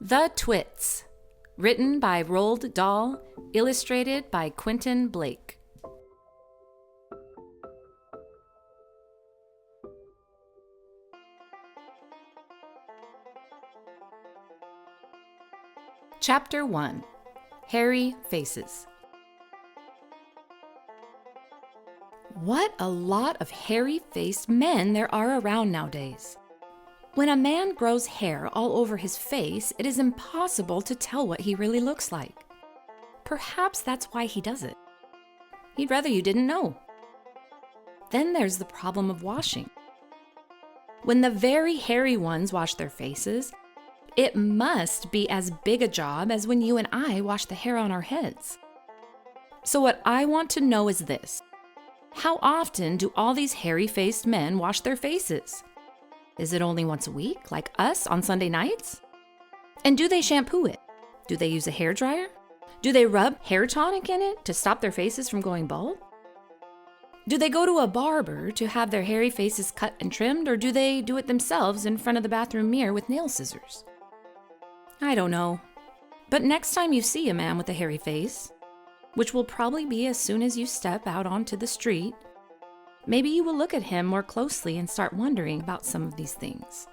The Twits, written by Roald Dahl, illustrated by Quentin Blake. Chapter 1. Hairy Faces. What a lot of hairy-faced men there are around nowadays. When a man grows hair all over his face, it is impossible to tell what he really looks like. Perhaps that's why he does it. He'd rather you didn't know. Then there's the problem of washing. When the very hairy ones wash their faces, it must be as big a job as when you and I wash the hair on our heads. So what I want to know is this. How often do all these hairy-faced men wash their faces? Is it only once a week, like us on Sunday nights? And do they shampoo it? Do they use a hairdryer? Do they rub hair tonic in it to stop their faces from going bald? Do they go to a barber to have their hairy faces cut and trimmed, or do they do it themselves in front of the bathroom mirror with nail scissors? I don't know. But next time you see a man with a hairy face, which will probably be as soon as you step out onto the street, maybe you will look at him more closely and start wondering about some of these things.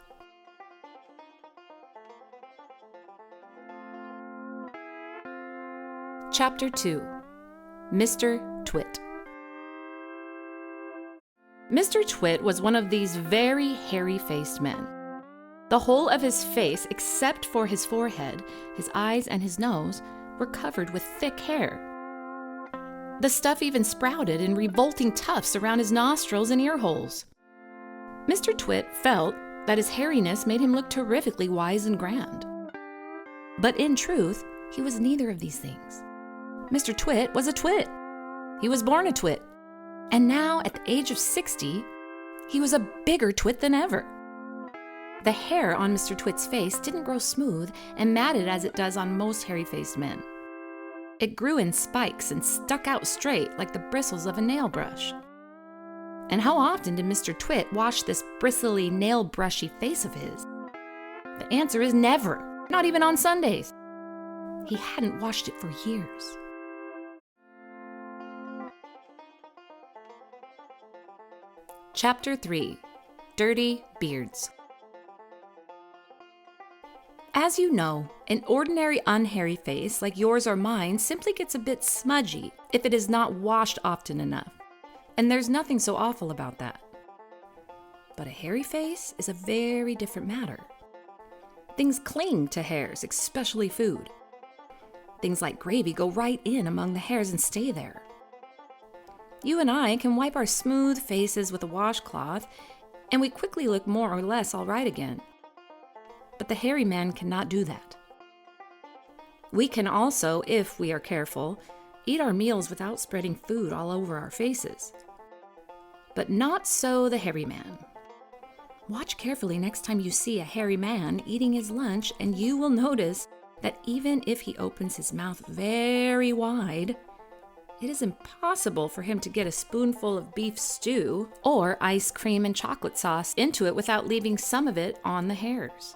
Chapter 2. Mr.Twit. Mr. Twit was one of these very hairy-faced men. The whole of his face, except for his forehead, his eyes, and his nose, were covered with thick hair. The stuff even sprouted in revolting tufts around his nostrils and ear holes. Mr. Twit felt that his hairiness made him look terrifically wise and grand. But in truth, he was neither of these things. Mr. Twit was a twit. He was born a twit. And now, at the age of 60, he was a bigger twit than ever. The hair on Mr. Twit's face didn't grow smooth and matted as it does on most hairy-faced men. It grew in spikes and stuck out straight like the bristles of a nail brush. And how often did Mr. Twit wash this bristly, nail-brushy face of his? The answer is never, not even on Sundays. He hadn't washed it for years. Chapter 3. Dirty Beards. As you know, an ordinary unhairy face like yours or mine simply gets a bit smudgy if it is not washed often enough, and there's nothing so awful about that. But a hairy face is a very different matter. Things cling to hairs, especially food. Things like gravy go right in among the hairs and stay there. You and I can wipe our smooth faces with a washcloth, and we quickly look more or less all right again. But the hairy man cannot do that. We can also, if we are careful, eat our meals without spreading food all over our faces. But not so the hairy man. Watch carefully next time you see a hairy man eating his lunch, and you will notice that even if he opens his mouth very wide, it is impossible for him to get a spoonful of beef stew or ice cream and chocolate sauce into it without leaving some of it on the hairs.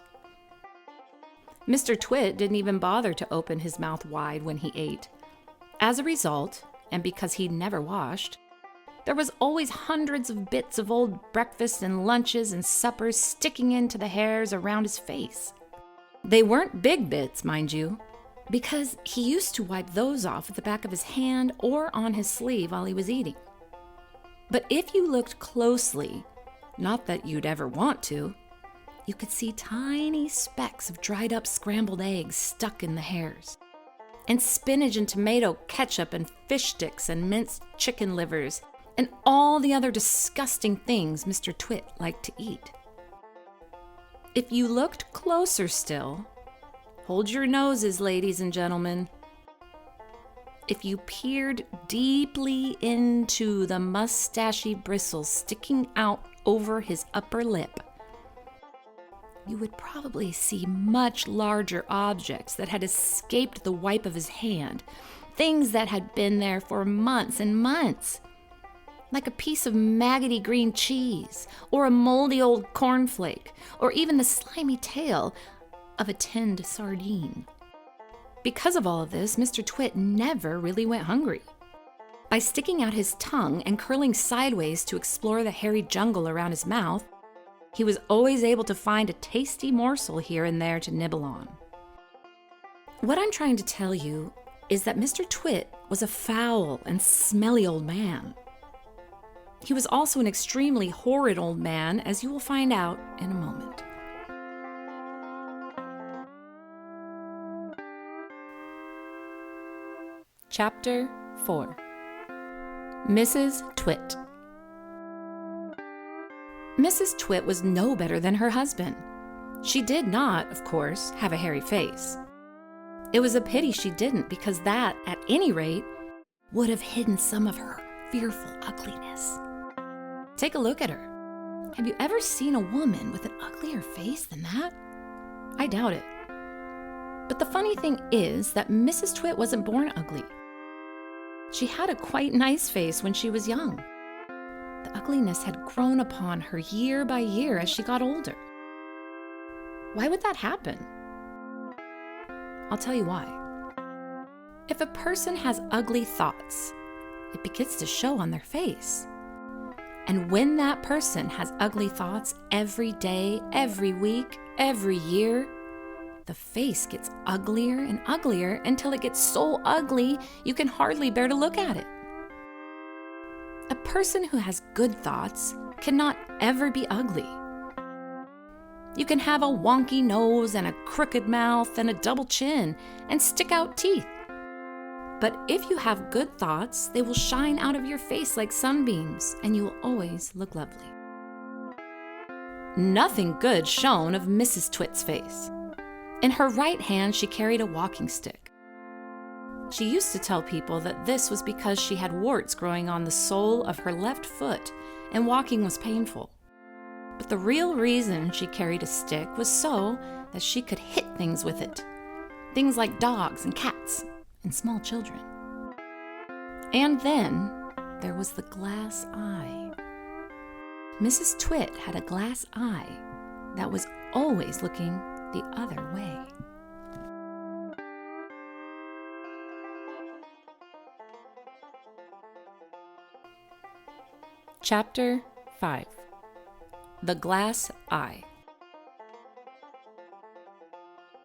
Mr. Twit didn't even bother to open his mouth wide when he ate. As a result, and because he never washed, there was always hundreds of bits of old breakfasts and lunches and suppers sticking into the hairs around his face. They weren't big bits, mind you, because he used to wipe those off with the back of his hand or on his sleeve while he was eating. But if you looked closely, not that you'd ever want to, you could see tiny specks of dried up scrambled eggs stuck in the hairs, and spinach and tomato ketchup and fish sticks and minced chicken livers and all the other disgusting things Mr. Twit liked to eat. If you looked closer still, hold your noses, ladies and gentlemen. If you peered deeply into the mustachy bristles sticking out over his upper lip, you would probably see much larger objects that had escaped the wipe of his hand, things that had been there for months and months, like a piece of maggoty green cheese, or a moldy old cornflake, or even the slimy tail of a tinned sardine. Because of all of this, Mr. Twit never really went hungry. By sticking out his tongue and curling sideways to explore the hairy jungle around his mouth, he was always able to find a tasty morsel here and there to nibble on. What I'm trying to tell you is that Mr. Twit was a foul and smelly old man. He was also an extremely horrid old man, as you will find out in a moment. Chapter 4. Mrs. Twit. Mrs. Twit was no better than her husband. She did not, of course, have a hairy face. It was a pity she didn't, because that, at any rate, would have hidden some of her fearful ugliness. Take a look at her. Have you ever seen a woman with an uglier face than that? I doubt it. But the funny thing is that Mrs. Twit wasn't born ugly. She had a quite nice face when she was young. The ugliness had grown upon her year by year as she got older. Why would that happen? I'll tell you why. If a person has ugly thoughts, it begins to show on their face. And when that person has ugly thoughts every day, every week, every year, the face gets uglier and uglier until it gets so ugly you can hardly bear to look at it. A person who has good thoughts cannot ever be ugly. You can have a wonky nose and a crooked mouth and a double chin and stick out teeth. But if you have good thoughts, they will shine out of your face like sunbeams, and you will always look lovely. Nothing good shone of Mrs. Twit's face. In her right hand, she carried a walking stick. She used to tell people that this was because she had warts growing on the sole of her left foot, and walking was painful. But the real reason she carried a stick was so that she could hit things with it. Things like dogs and cats and small children. And then there was the glass eye. Mrs. Twit had a glass eye that was always looking the other way. Chapter 5. The Glass Eye.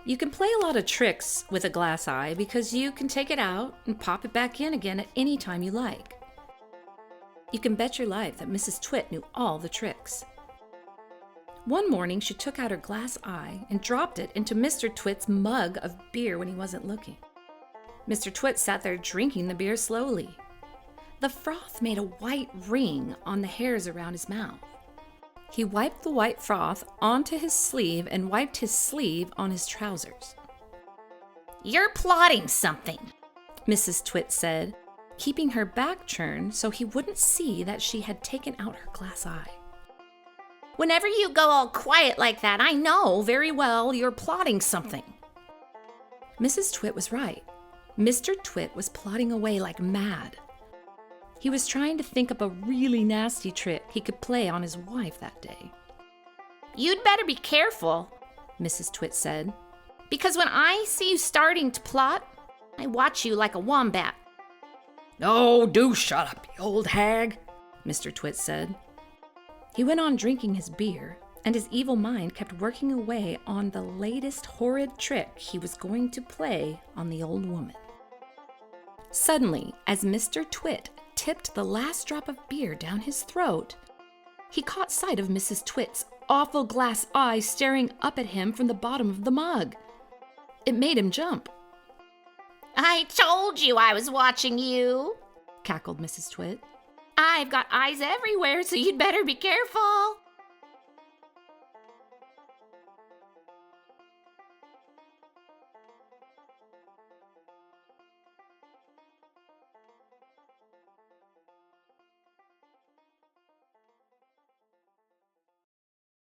You can play a lot of tricks with a glass eye because you can take it out and pop it back in again at any time you like. You can bet your life that Mrs. Twit knew all the tricks. One morning, she took out her glass eye and dropped it into Mr. Twit's mug of beer when he wasn't looking. Mr. Twit sat there drinking the beer slowly. The froth made a white ring on the hairs around his mouth. He wiped the white froth onto his sleeve and wiped his sleeve on his trousers. "You're plotting something," Mrs. Twit said, keeping her back turned so he wouldn't see that she had taken out her glass eye. "Whenever you go all quiet like that, I know very well you're plotting something." Mrs. Twit was right. Mr. Twit was plotting away like mad. He was trying to think up a really nasty trick he could play on his wife that day. "You'd better be careful," Mrs. Twit said, "because when I see you starting to plot, I watch you like a wombat." "Oh, do shut up, you old hag," Mr. Twit said. He went on drinking his beer, and his evil mind kept working away on the latest horrid trick he was going to play on the old woman. Suddenly, as Mr. Twit tipped the last drop of beer down his throat, he caught sight of Mrs. Twit's awful glass eye staring up at him from the bottom of the mug. It made him jump. "I told you I was watching you," cackled Mrs. Twit. "I've got eyes everywhere, so you'd better be careful."